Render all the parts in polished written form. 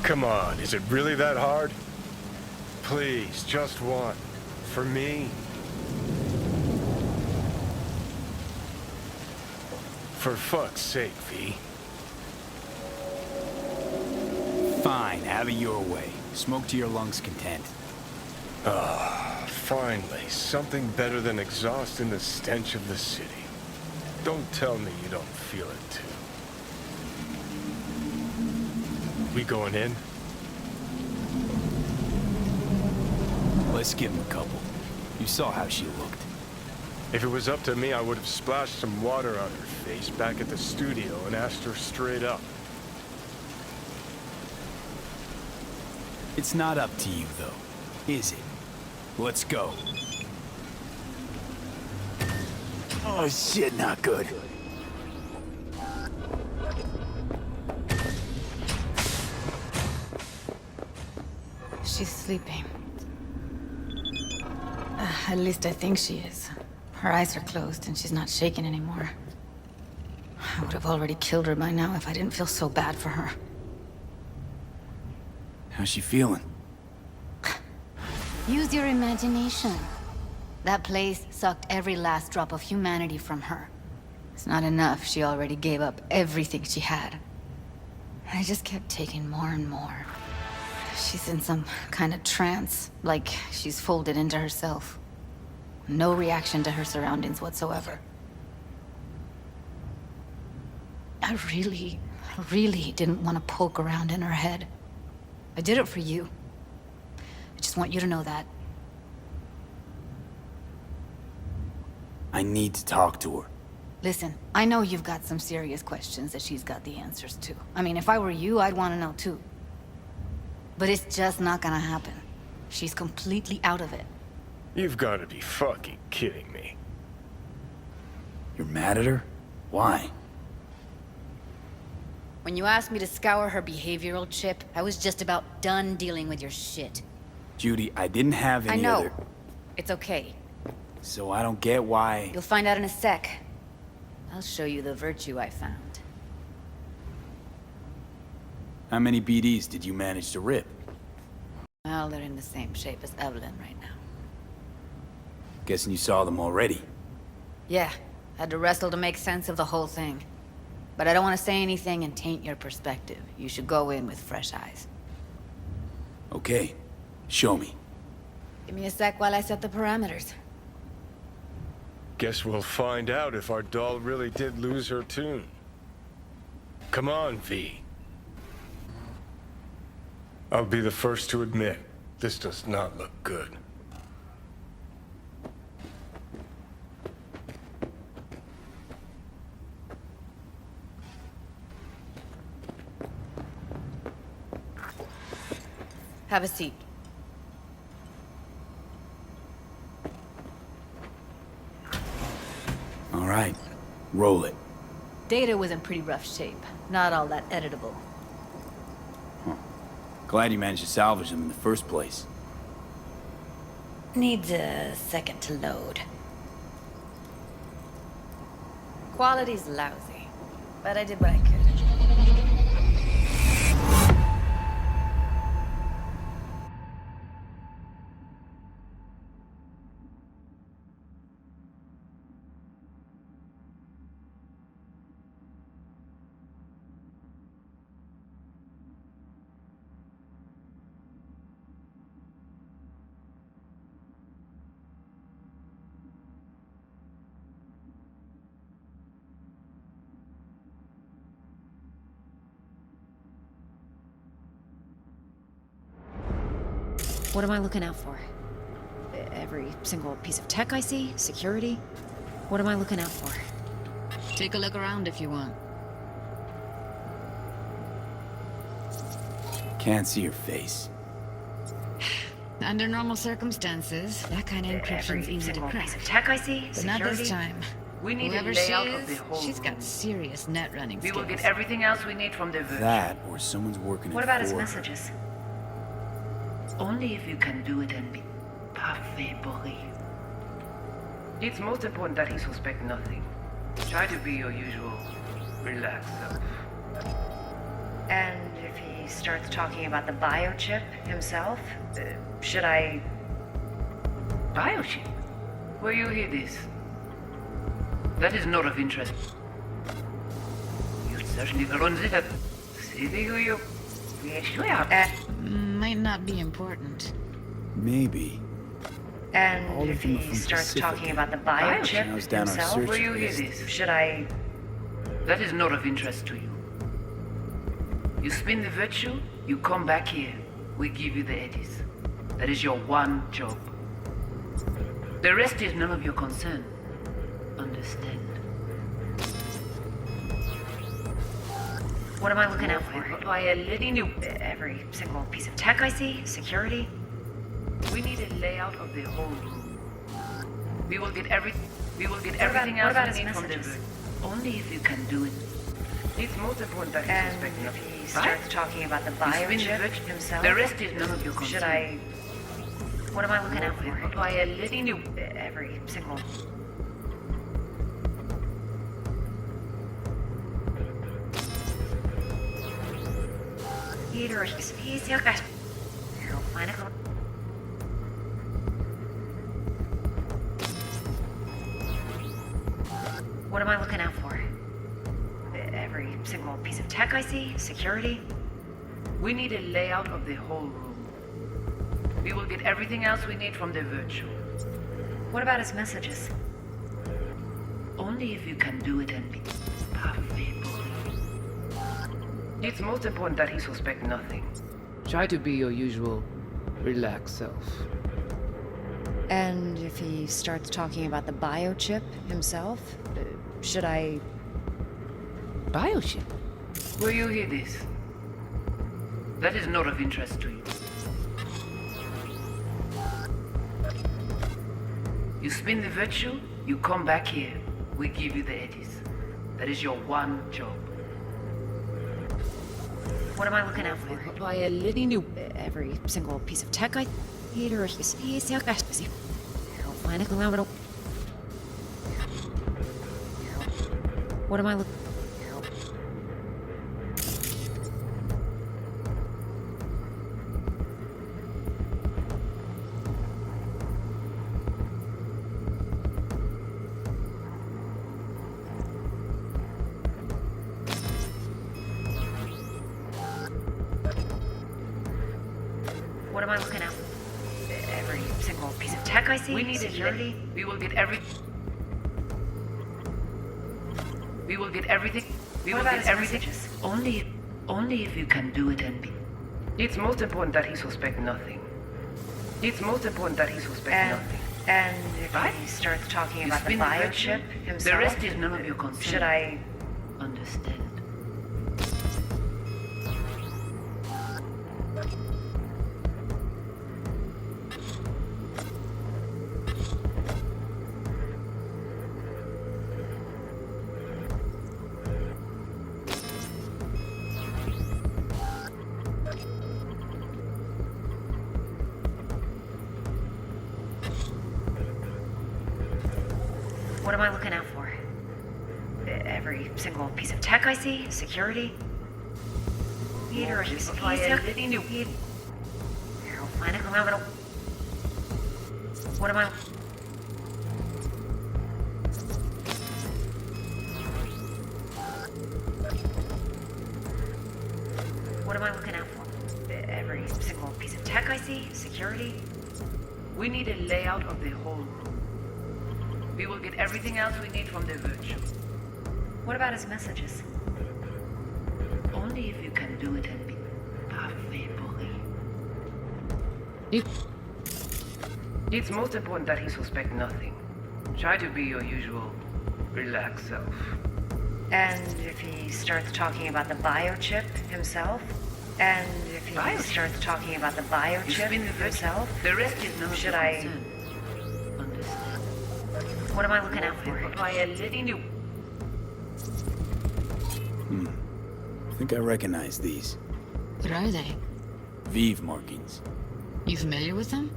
Come on, is it really that hard? Please, just one. For me. For fuck's sake, V. Fine, have it your way. Smoke to your lungs' content. Ah, finally, something better than exhaust in the stench of the city. Don't tell me you don't feel it too. We going in? Let's give him a couple. You saw how she looked. If it was up to me, I would have splashed some water on her face back at the studio and asked her straight up. It's not up to you, though, is it? Let's go. Oh, shit, not good. She's sleeping. At least I think she is. Her eyes are closed and she's not shaking anymore. I would have already killed her by now if I didn't feel so bad for her. How's she feeling? Use your imagination. That place sucked every last drop of humanity from her. It's not enough, she already gave up everything she had. I just kept taking more and more. She's in some kind of trance, like she's folded into herself. No reaction to her surroundings whatsoever. I really didn't want to poke around in her head. I did it for you. I just want you to know that. I need to talk to her. Listen, I know you've got some serious questions that she's got the answers to. I mean, if I were you, I'd want to know too. But it's just not gonna happen. She's completely out of it. You've got to be fucking kidding me. You're mad at her? Why? When you asked me to scour her behavioral chip, I was just about done dealing with your shit. Judy, I didn't have any I know. other... It's okay. So I don't get why... You'll find out in a sec. I'll show you the virtue I found. How many BDs did you manage to rip? Well, they're in the same shape as Evelyn right now. Guessing you saw them already. Yeah, had to wrestle to make sense of the whole thing. But I don't want to say anything and taint your perspective. You should go in with fresh eyes. Okay, show me. Give me a sec while I set the parameters. Guess we'll find out if our doll really did lose her tune. Come on, V. I'll be the first to admit, this does not look good. Have a seat. All right, roll it. Data was in pretty rough shape. Not all that editable. Glad you managed to salvage them in the first place. Needs a second to load. Quality's lousy, but I did what I could. What am I looking out for? Every single piece of tech I see? Security? What am I looking out for? Take a look around if you want. Can't see your face. Under normal circumstances, that kind of encryption's easy to crack. Tech I see? But not this time. We need Whoever a she layout of the is, whole she's got room. serious net running We will skills. get everything else we need from the verge. That, or someone's working What it about his for her. messages? Only if you can do it and be parfait bourré. It's most important that he suspect nothing. Try to be your usual relaxed self. And if he starts talking about the biochip himself, should I... Biochip? Where you hear this? That is not of interest. You certainly consider. See who you... Might not be important. Maybe. And All if of them are he from starts Pacific. talking about the Biochip? biochip Narrows down our himself, search Where you hear list. this? should I... That is not of interest to you. You spin the virtue, you come back here. We give you the eddies. That is your one job. The rest is none of your concern. Understand? What am I looking out for? By letting you... Every single piece of tech I see? Security? We need a layout of the whole room. We will get everything what else about we his need from the messages? virtue. Only if you can do it. It's most important that you And suspect if nothing. he starts talking about the You spin the biochip virtue, himself, the rest is none of your concern. should I... What am I looking out for? By letting you... Every single... Peter, he's your guy. What am I looking out for? Every single piece of tech I see? Security? We need a layout of the whole room. We will get everything else we need from the virtual. What about his messages? Only if you can do it and be perfect. It's most important that he suspect nothing. Try to be your usual relaxed self. And if he starts talking about the biochip himself, should I... Biochip? Where you hear this? That is not of interest to you. You spin the virtue, you come back here. We give you the eddies. That is your one job. What am I looking out for? By letting you... Every single piece of tech I... Peter, he's your guy. What am I looking... What am I looking at? Every single piece of tech I see? We need security? We will get every... We will get everything. We What will about get his everything. messages? Only if you can do it and be. It's most important that he suspect nothing. It's most important that he suspect nothing. And if Right? he starts talking You about the spin virtue, biochip himself, the rest is none of your concern. should I... Understand? What am I looking out for? Every single piece of tech I see? Security? Peter, he's your... What am I... What am I looking out for? Every single piece of tech I see? Security? We need a layout of the whole room. We will get everything else we need from the virtual. What about his messages? Only if you can do it and be perfect. You... It's most important that he suspect nothing. Try to be your usual relaxed self. And if he starts talking about the biochip himself? And if he Biochip? starts talking about the You biochip spin the virtue. himself? The rest is none of Should your I- concern. Understand? What am I looking out for? By letting you... I think I recognize these. What are they? Vive markings. You familiar with them?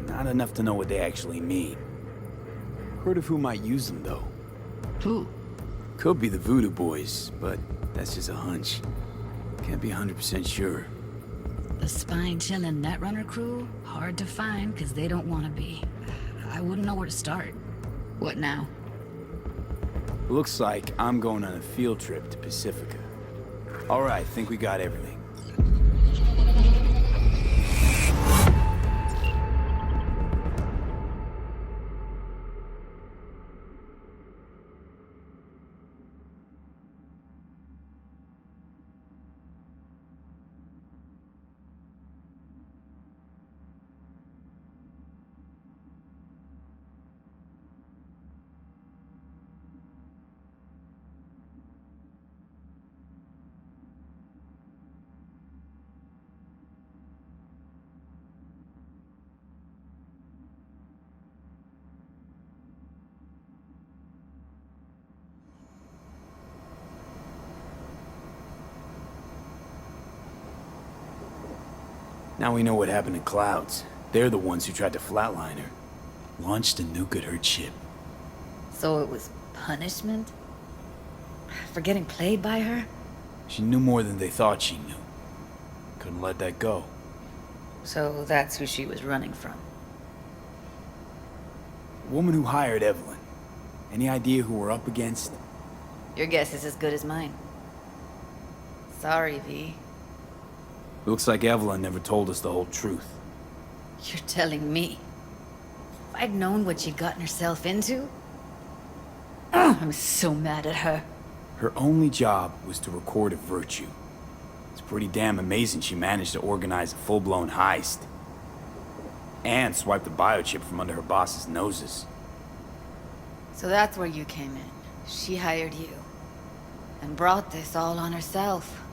Not enough to know what they actually mean. Heard of who might use them, though. Who? Could be the Voodoo Boys, but that's just a hunch. Can't be 100% sure. The spine-chilling Netrunner crew? Hard to find, because they don't want to be. I wouldn't know where to start. What now? Looks like I'm going on a field trip to Pacifica. All right, think we got everything. Now we know what happened to Clouds. They're the ones who tried to flatline her. Launched a nuke at her ship. So it was punishment? For getting played by her? She knew more than they thought she knew. Couldn't let that go. So that's who she was running from. The woman who hired Evelyn. Any idea who we're up against? Your guess is as good as mine. Sorry, V. Looks like Evelyn never told us the whole truth. You're telling me? If I'd known what she'd gotten herself into? I'm so mad at her. Her only job was to record a virtue. It's pretty damn amazing she managed to organize a full-blown heist. And swipe the biochip from under her boss's noses. So that's where you came in. She hired you. And brought this all on herself.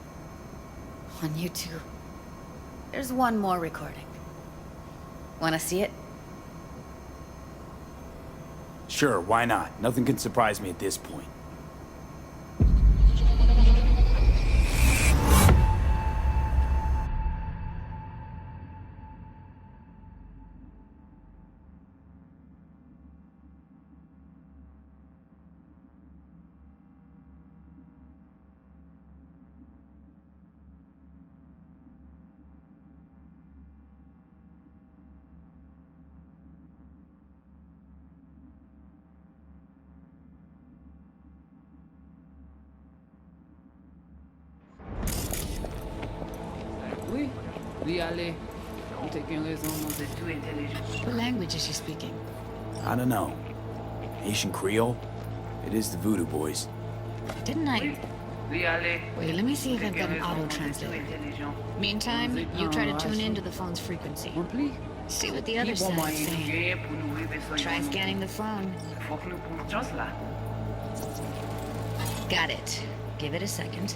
On you two. There's one more recording. Wanna see it? Sure, why not? Nothing can surprise me at this point. Oui, oui, allez. Vous taking raison. Vous êtes tout intelligent. What language is she speaking? I don't know. Haitian Creole? It is the Voodoo Boys. Didn't I? Oui, allez. Wait, let me see if Vous I've got an taking raison. auto Vous êtes tout translator. intelligent. Meantime, you try to tune into the phone's frequency. Rempli? See what the other Qui bon side is moyen saying. gagner pour nous rêver sans Try nous? scanning the phone. Faut que nous prenions chance là. Got it. Give it a second.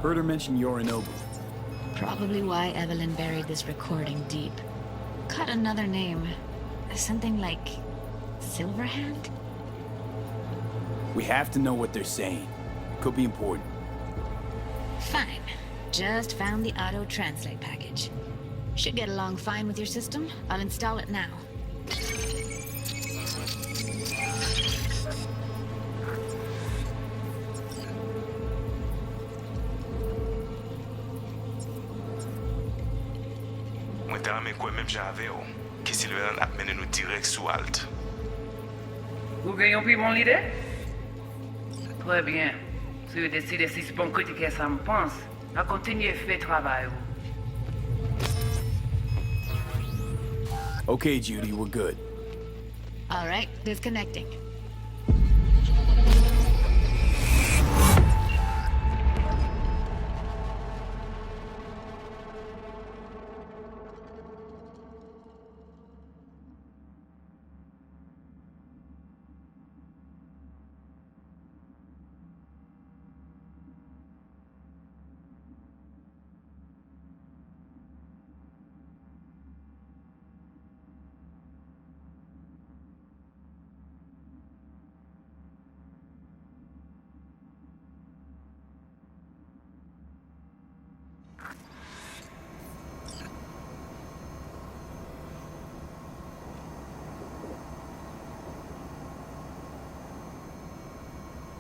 Heard her mention Yorinobu. Probably why Evelyn buried this recording deep. Caught another name. Something like... Silverhand? We have to know what they're saying. Could be important. Fine. Just found the auto-translate package. Should get along fine with your system. I'll install it now. Mwen te rame kwen menm jan ave yo, ki Silverhand ap mene nou direk sou alt. Vous gagnez plus mon leader? Très bien. Si vous décidez si c'est bon critiquer ça me pense, à continuer à faire travail. Okay, Judy, we're good. All right, disconnecting.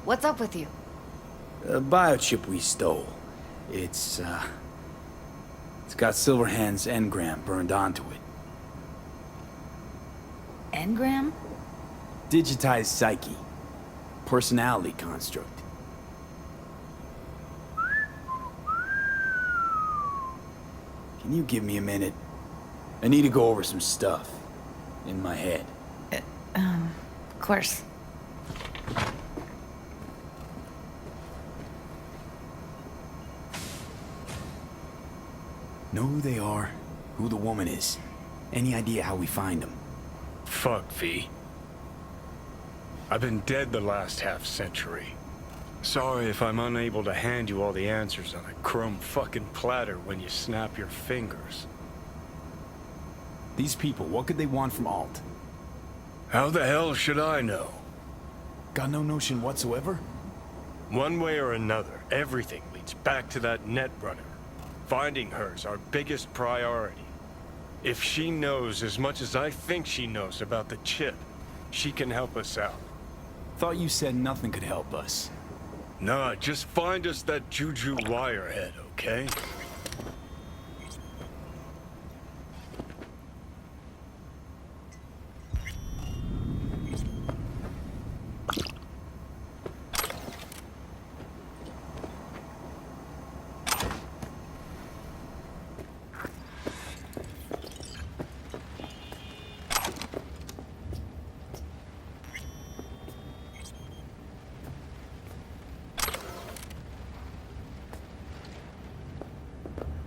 What's up with you? The biochip we stole. It's got Silverhand's engram burned onto it. Engram? Digitized psyche. Personality construct. Can you give me a minute? I need to go over some stuff. In my head. Of course. Know who they are, who the woman is. Any idea how we find them? Fuck, V. I've been dead the last half-century. Sorry if I'm unable to hand you all the answers on a chrome fucking platter when you snap your fingers. These people, what could they want from Alt? How the hell should I know? Got no notion whatsoever? One way or another, everything leads back to that net runner. Finding her's our biggest priority. If she knows as much as I think she knows about the chip, she can help us out. Thought you said nothing could help us. Nah, just find us that Juju wirehead, okay?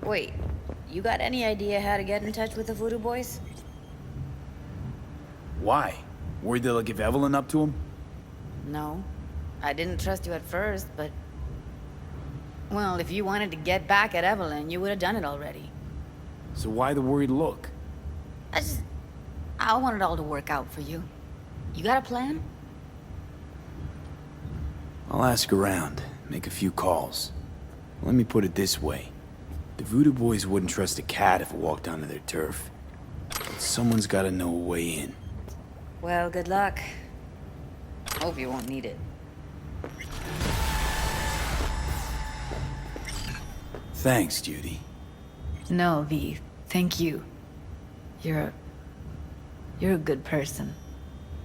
Wait, you got any idea how to get in touch with the Voodoo Boys? Why? Worried they'll give Evelyn up to him? No. I didn't trust you at first, but... Well, if you wanted to get back at Evelyn, you would have done it already. So why the worried look? I want it all to work out for you. You got a plan? I'll ask around, make a few calls. Let me put it this way. The Voodoo Boys wouldn't trust a cat if it walked onto their turf. But someone's gotta know a way in. Well, good luck. Hope you won't need it. Thanks, Judy. No, V. Thank you. You're a good person.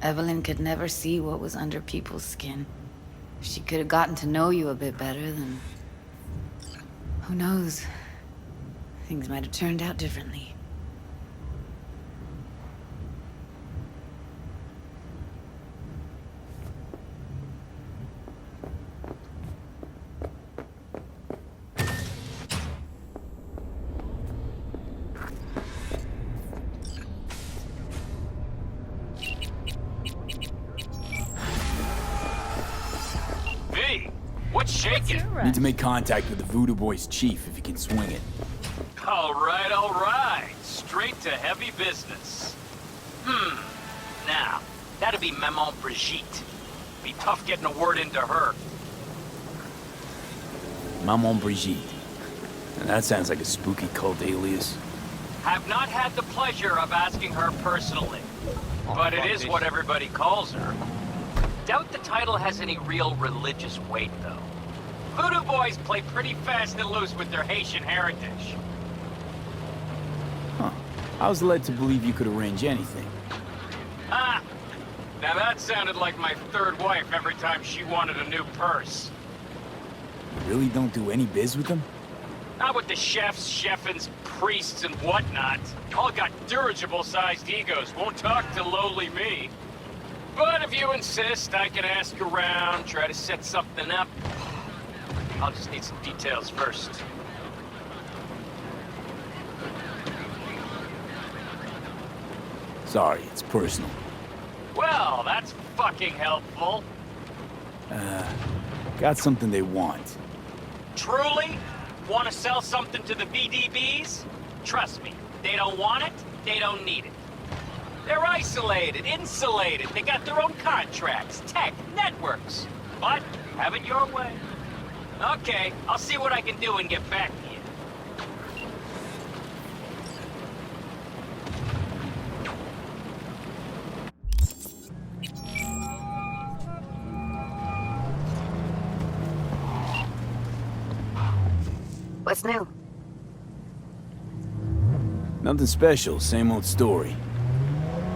Evelyn could never see what was under people's skin. If she could have gotten to know you a bit better, then... who knows? Things might have turned out differently. V, what's shaking? Need to make contact with the Voodoo Boys chief if you can swing it. All right. Straight to heavy business. Now, that'd be Maman Brigitte. Be tough getting a word into her. Maman Brigitte. And that sounds like a spooky cult alias. Have not had the pleasure of asking her personally, but it is what everybody calls her. Doubt the title has any real religious weight, though. Voodoo Boys play pretty fast and loose with their Haitian heritage. Huh. I was led to believe you could arrange anything. Ah! Now that sounded like my third wife every time she wanted a new purse. You really don't do any biz with them? Not with the chefs, chefins, priests, and whatnot. All got dirigible-sized egos, won't talk to lowly me. But if you insist, I can ask around, try to set something up. I'll just need some details first. Sorry, it's personal. Well, that's fucking helpful. Got something they want. Truly? Want to sell something to the VDBs? Trust me, they don't want it, they don't need it. They're isolated, insulated, they got their own contracts, tech, networks. But, have it your way. Okay, I'll see what I can do and get back to you. What's new? Nothing special, same old story.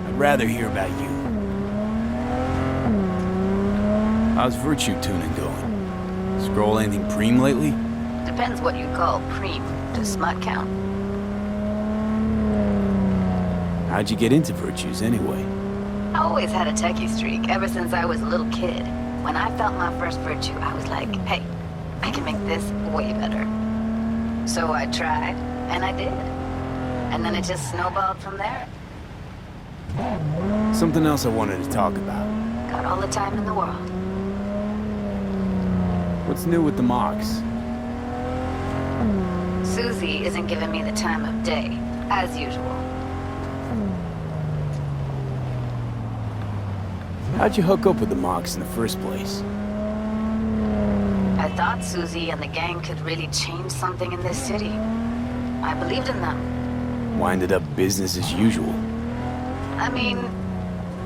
I'd rather hear about you. How's virtue tuning going? Scroll anything preem lately? Depends what you call preem. Does smut count? How'd you get into virtues anyway? I always had a techie streak ever since I was a little kid. When I felt my first virtue, I was like, hey, I can make this way better. So I tried, and I did. And then it just snowballed from there. Something else I wanted to talk about. Got all the time in the world. What's new with the mocks? Susie isn't giving me the time of day, as usual. How'd you hook up with the mocks in the first place? I thought Susie and the gang could really change something in this city. I believed in them. Winded up business as usual. I mean,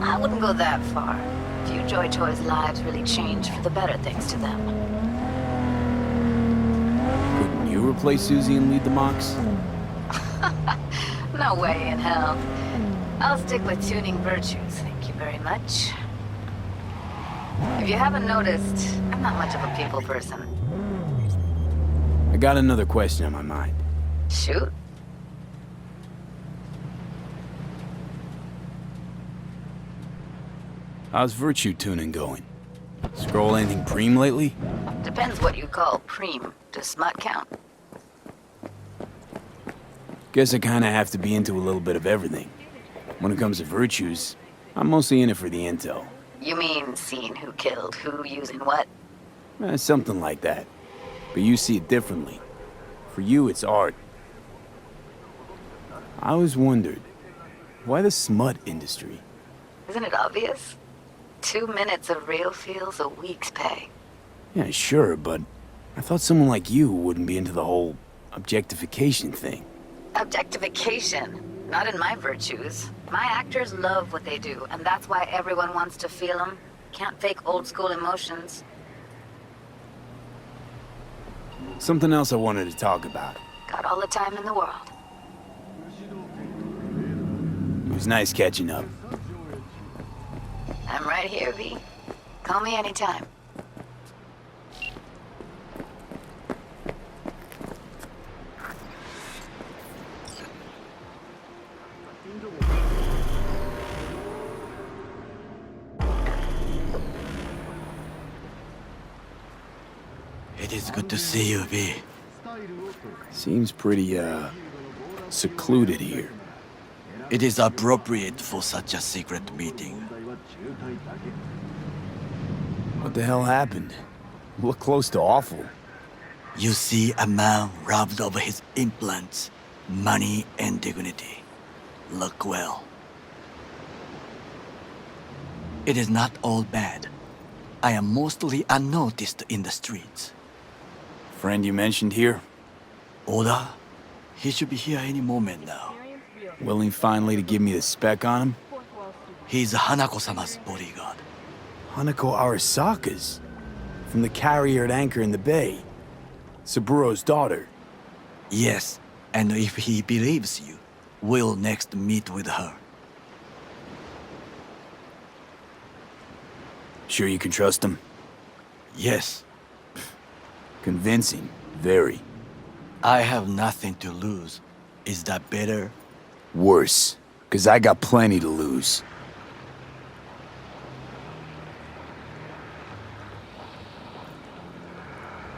I wouldn't go that far. Few Joy Toys' lives really changed for the better thanks to them. Couldn't you replace Susie and lead the mocks? No way in hell. I'll stick with tuning virtues, thank you very much. If you haven't noticed, I'm not much of a people person. I got another question on my mind. Shoot. How's virtue tuning going? Scroll anything preem lately? Depends what you call preem. Does smut count? Guess I kinda have to be into a little bit of everything. When it comes to virtues, I'm mostly in it for the intel. You mean seeing who killed who using what? Something like that. But you see it differently. For you, it's art. I always wondered, why the smut industry? Isn't it obvious? 2 minutes of real feels a week's pay. Yeah, sure, but I thought someone like you wouldn't be into the whole objectification thing. Objectification? Not in my virtues. My actors love what they do, and that's why everyone wants to feel them. Can't fake old school emotions. Something else I wanted to talk about. Got all the time in the world. It was nice catching up. I'm right here, V. Call me anytime. It is good to see you, V. Seems pretty, secluded here. It is appropriate for such a secret meeting. What the hell happened? Look close to awful. You see a man robbed of his implants, money and dignity. Look well. It is not all bad. I am mostly unnoticed in the streets. Friend you mentioned here? Oda? He should be here any moment now. Willing finally to give me the spec on him? He's Hanako-sama's bodyguard. Hanako Arasaka's? From the carrier at anchor in the bay. Saburo's daughter. Yes, and if he believes you, we'll next meet with her. Sure you can trust him? Yes. Convincing. Very. I have nothing to lose. Is that better? Worse. 'Cause I got plenty to lose.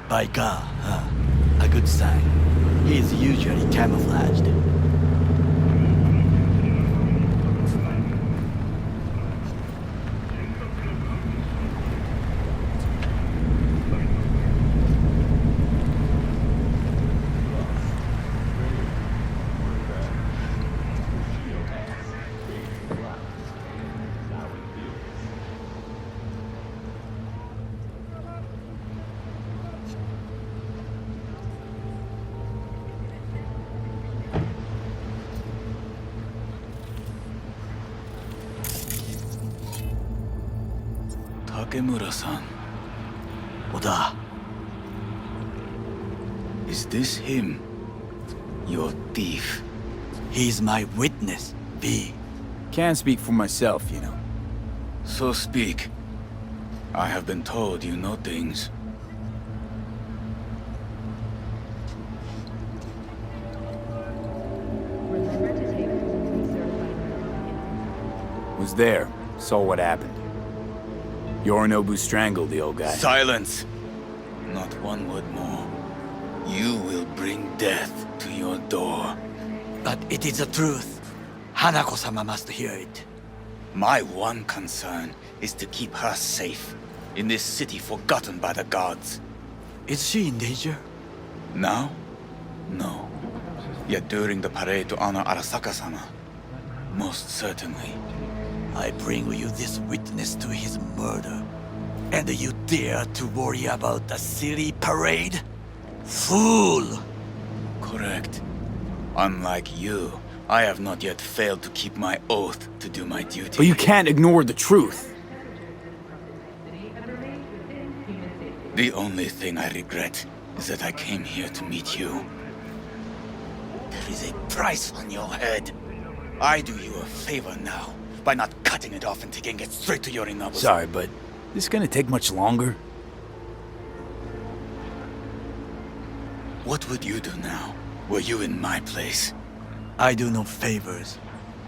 By God, huh? A good sign. He is usually camouflaged. Takemura-san. Oda. Is this him? Your thief? He's my witness, V. Can't speak for myself, you know. So speak. I have been told you know things. Was there. Saw what happened. Yorinobu strangled the old guy. Silence! Not one word more. You will bring death to your door. But it is the truth. Hanako-sama must hear it. My one concern is to keep her safe in this city forgotten by the gods. Is she in danger? Now? No. Yet during the parade to honor Arasaka-sama, most certainly. I bring you this witness to his murder. And you dare to worry about a silly parade? Fool! Correct. Unlike you, I have not yet failed to keep my oath to do my duty. But you can't ignore the truth. The only thing I regret is that I came here to meet you. There is a price on your head. I do you a favor now by not cutting it off and taking it straight to Yorinobu. Sorry, but this gonna take much longer? What would you do now, were you in my place? I do no favors.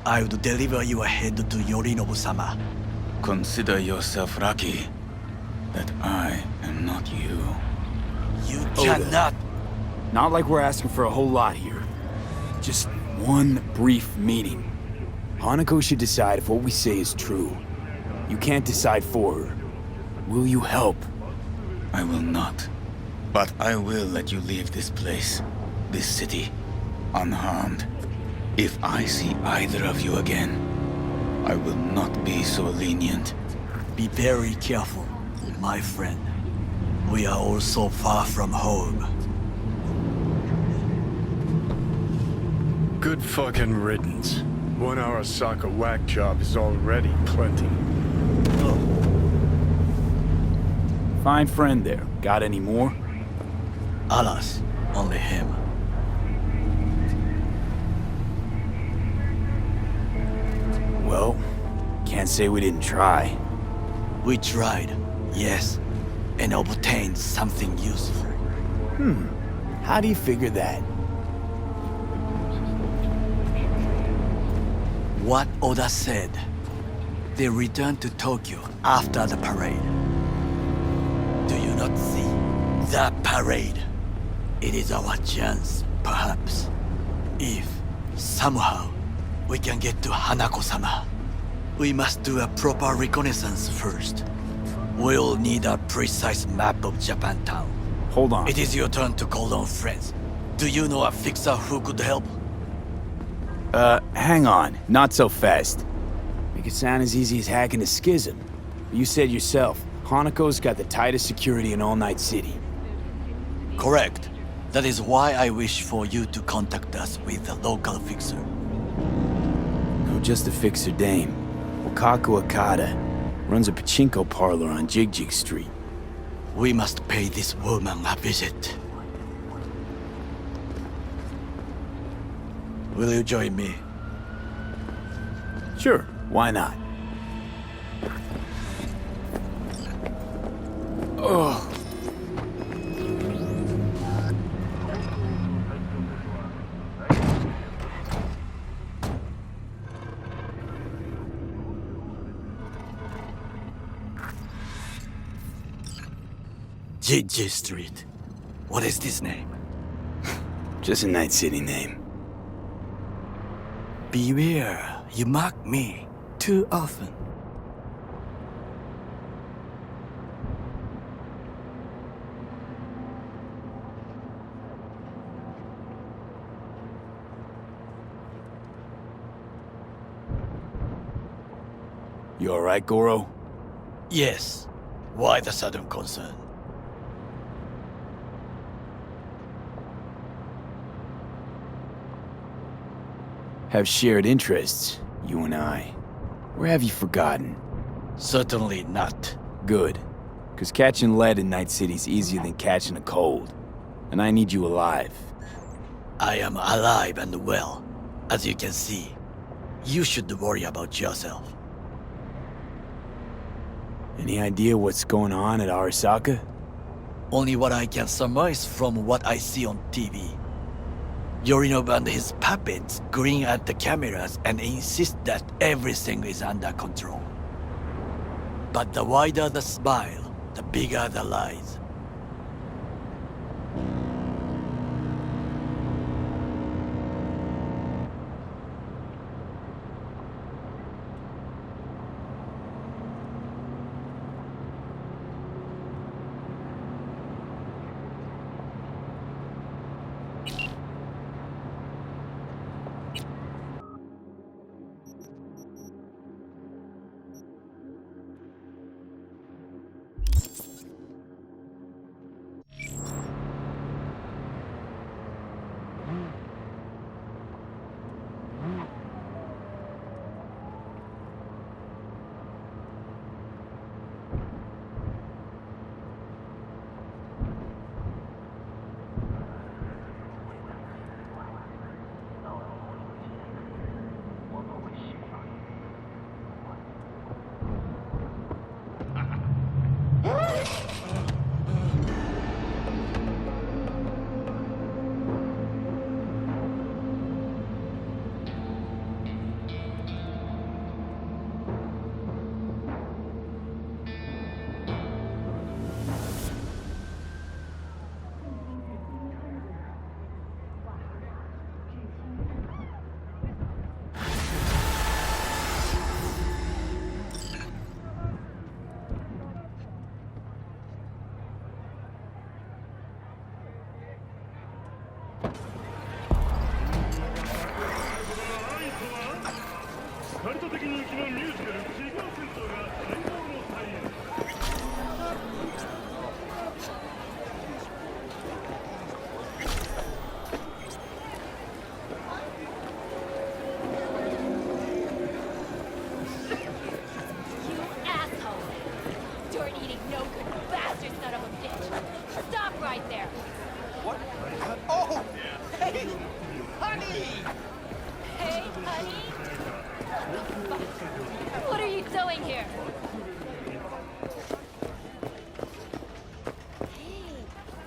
I would deliver your head to Yorinobu-sama. Consider yourself lucky that I am not you. You cannot! Not like we're asking for a whole lot here. Just one brief meeting. Hanako should decide if what we say is true. You can't decide for her. Will you help? I will not. But I will let you leave this place, this city, unharmed. If I see either of you again, I will not be so lenient. Be very careful, my friend. We are all so far from home. Good fucking riddance. 1 Arasaka whack job is already plenty. Fine friend there. Got any more? Alas, only him. Well, can't say we didn't try. We tried, yes, and obtained something useful. How do you figure that? What Oda said. They returned to Tokyo after the parade. Do you not see? The parade. It is our chance, perhaps. If, somehow, we can get to Hanako-sama. We must do a proper reconnaissance first. We'll need a precise map of Japantown. Hold on. It is your turn to call on friends. Do you know a fixer who could help? Hang on. Not so fast. Make it sound as easy as hacking a schism. You said yourself, Hanako's got the tightest security in all Night City. Correct. That is why I wish for you to contact us with a local fixer. No, just a fixer dame. Wakaku Akata runs a pachinko parlor on Jig Street. We must pay this woman a visit. Will you join me? Sure, why not? Oh. Jig Street. What is this name? Just a Night City name. Beware, you mock me too often. You alright, Goro? Yes. Why the sudden concern? Have shared interests, you and I. Or have you forgotten? Certainly not. Good. Because catching lead in Night City's easier than catching a cold. and I need you alive. I am alive and well, as you can see. You should worry about yourself. Any idea what's going on at Arasaka? Only what I can surmise from what I see on TV. Yorinobu and his puppets grin at the cameras and insist that everything is under control. But the wider the smile, the bigger the lies.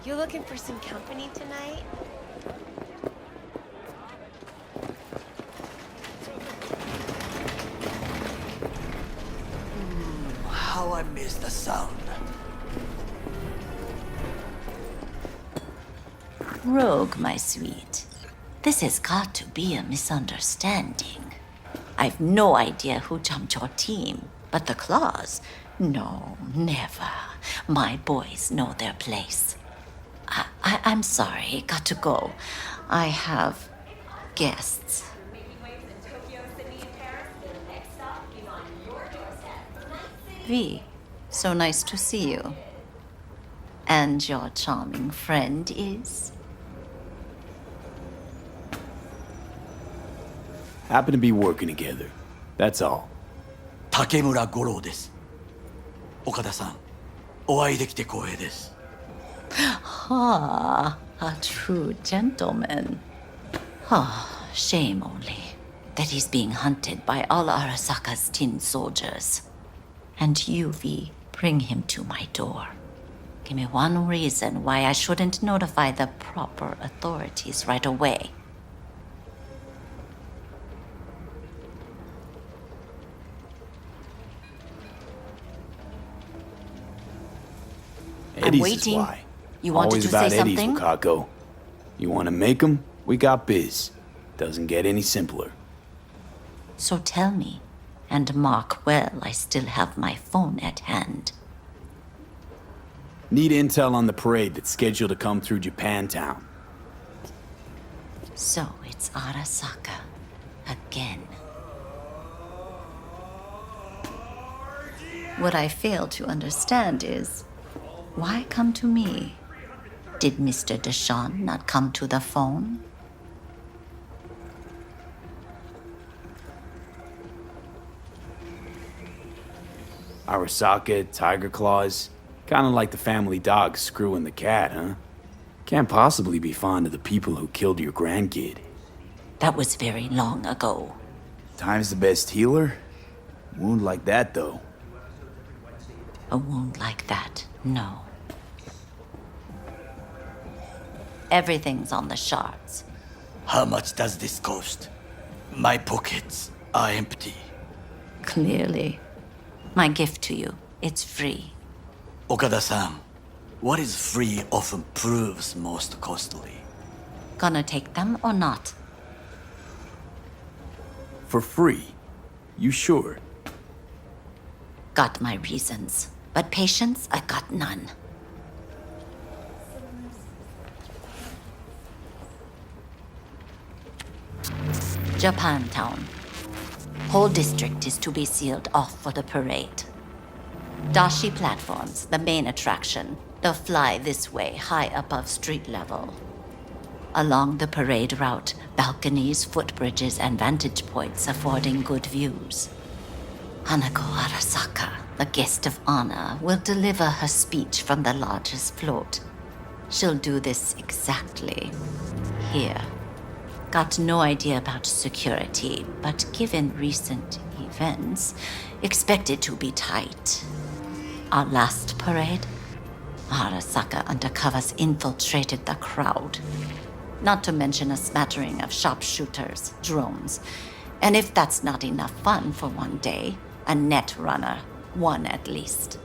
You looking for some company tonight? How I miss the sound. Rogue, my sweet. This has got to be a misunderstanding. I've no idea who jumped your team, but the claws? No, never. My boys know their place. I'm sorry, got to go. I have guests. V, so nice to see you. And your charming friend is? Happen to be working together. That's all. Takemura Goro です。岡田さん、お会いできて光栄です。Ah, a true gentleman. Ah, shame only that he's being hunted by all Arasaka's tin soldiers. And you, V, bring him to my door. Give me one reason why I shouldn't notify the proper authorities right away. Eddie's waiting. Is why. You wanted Always to about say Eddie's, something? Wakako. You want to make them? We got biz. Doesn't get any simpler. So tell me, and mark well I still have my phone at hand. Need intel on the parade that's scheduled to come through Japantown. So it's Arasaka. Again. What I fail to understand is, why come to me? Did Mr. Deshawn not come to the phone? Arasaka, Tiger Claws. Kinda like the family dog screwing the cat, huh? Can't possibly be fond of the people who killed your grandkid. That was very long ago. Time's the best healer? Wound like that, though. A wound like that, no. Everything's on the shards. How much does this cost? My pockets are empty. Clearly. My gift to you, it's free. Okada-san, what is free often proves most costly. Gonna take them or not? For free? You sure? Got my reasons. But patience, I got none. Japantown. Whole district is to be sealed off for the parade. Dashi platforms, the main attraction. They'll fly this way, high above street level. Along the parade route, balconies, footbridges, and vantage points affording good views. Hanako Arasaka, the guest of honor, will deliver her speech from the largest float. She'll do this exactly here. Got no idea about security, but given recent events, expect it to be tight. Our last parade, Arasaka undercovers infiltrated the crowd. Not to mention a smattering of sharpshooters, drones, and if that's not enough fun for one day, a net runner, one at least.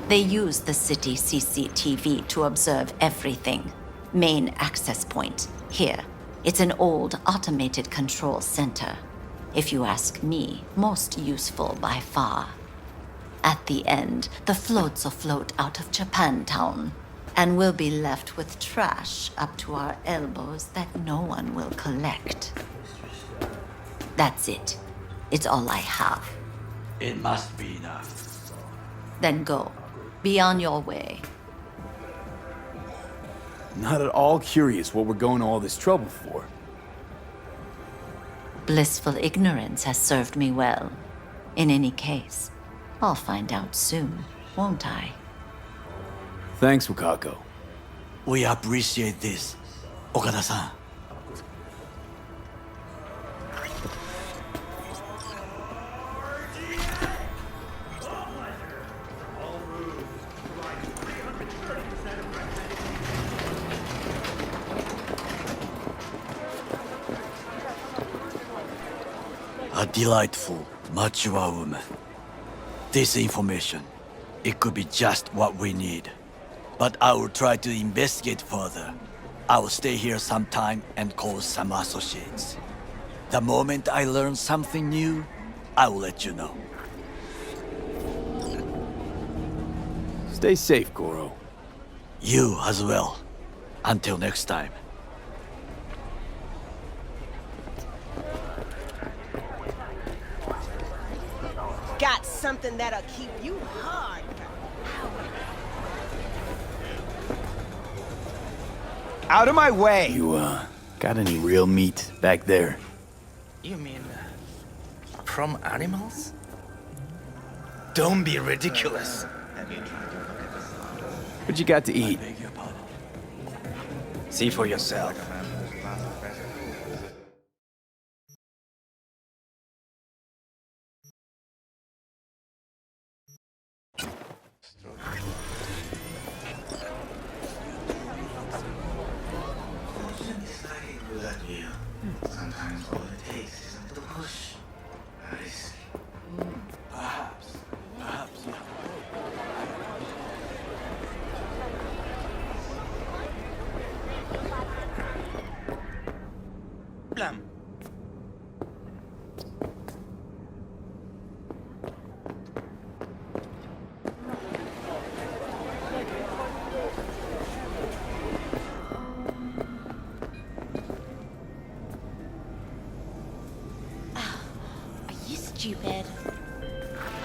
They use the city CCTV to observe everything. Main access point, here. It's an old automated control center. If you ask me, most useful by far. At the end, the floats will float out of Japantown, and we'll be left with trash up to our elbows that no one will collect. That's it. It's all I have. It must be enough. Then go. Be on your way. Not at all curious what we're going to all this trouble for. Blissful ignorance has served me well. In any case, I'll find out soon, won't I? Thanks, Wakako. We appreciate this, Okada-san. A delightful, mature woman. This information, it could be just what we need. But I will try to investigate further. I will stay here sometime and call some associates. The moment I learn something new, I will let you know. Stay safe, Goro. You as well. Until next time. Got something that'll keep you hard. Out of my way! You, got any real meat back there? You mean, from animals? Don't be ridiculous. What you got to eat? See for yourself. Sometimes all it takes is a little push. I see. Perhaps, yeah. Plum. Stupid.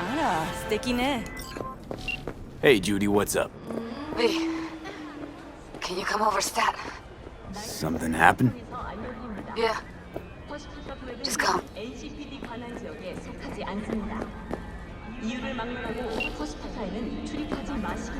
Ara, 素敵ね. Hey, Judy, what's up? Lee, can you come over, stat? Something happened? Yeah. Just come. 이유를 막론하고 포스터타에는 출입하지 마시기